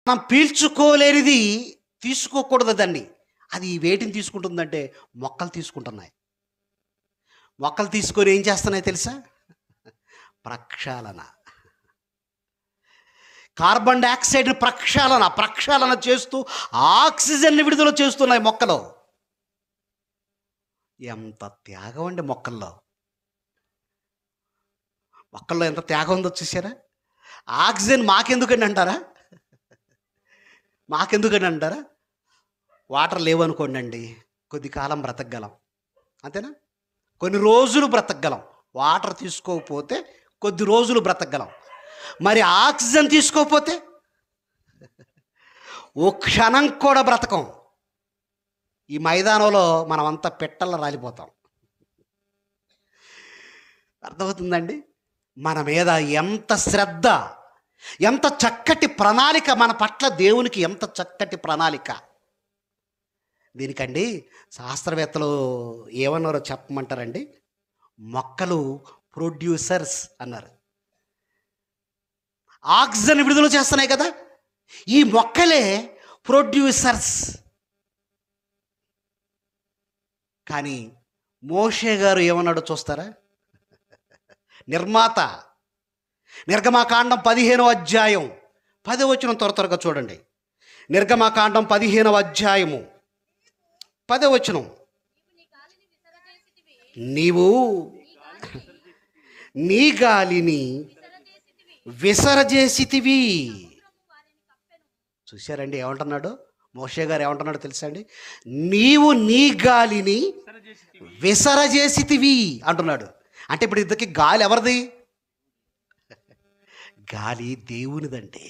మనం పీల్చుకోలేనిది తీసుకోకూడదు దాన్ని. అది వేటిని తీసుకుంటుందంటే మొక్కలు తీసుకుంటున్నాయి. మొక్కలు తీసుకొని ఏం చేస్తున్నాయి తెలుసా? ప్రక్షాళన. కార్బన్ డయాక్సైడ్ ప్రక్షాళన చేస్తూ ఆక్సిజన్ని విడుదల చేస్తున్నాయి మొక్కలు. ఎంత త్యాగం అండి మొక్కల్లో. మొక్కల్లో ఎంత త్యాగం ఉందో చూసారా? ఆక్సిజన్ మాకెందుకండి అంటారా? వాటర్ లేవనుకోండి అండి, కొద్ది కాలం బ్రతకగలం, అంతేనా? కొన్ని రోజులు బ్రతకగలం. వాటర్ తీసుకోకపోతే కొద్ది రోజులు బ్రతకగలం. మరి ఆక్సిజన్ తీసుకోకపోతే ఓ క్షణం కూడా బ్రతకం. ఈ మైదానంలో మనమంతా పిట్టల్లో రాలిపోతాం. అర్థమవుతుందండి? మన మీద ఎంత శ్రద్ధ, ఎంత చక్కటి ప్రణాళిక, మన పట్ల దేవునికి ఎంత చక్కటి ప్రణాళిక. దీనికండి శాస్త్రవేత్తలు ఏమన్నారో చెప్పమంటారండి? మొక్కలు ప్రొడ్యూసర్స్ అన్నారు. ఆక్సిజన్ విడుదల చేస్తున్నాయి కదా, ఈ మొక్కలే ప్రొడ్యూసర్స్. కానీ మోషే గారు ఏమన్నాడో చూస్తారా? నిర్మాత. నిర్గమకాండం 15వ అధ్యాయం 10వ వచనం త్వరగా చూడండి. నిర్గమకాండం 15వ అధ్యాయము 10వ వచనం. నీవు నీ గాలిని విసరజేసితివి. చూశారండి ఏమంటున్నాడు మోషే గారు? ఏమంటున్నాడు తెలుసా అండి? నీవు నీ గాలిని విసరజేసితివి అంటున్నాడు. అంటే ఇప్పుడు ఇద్దరికి గాలి ఎవరిది? గాలి దేవునిదండి.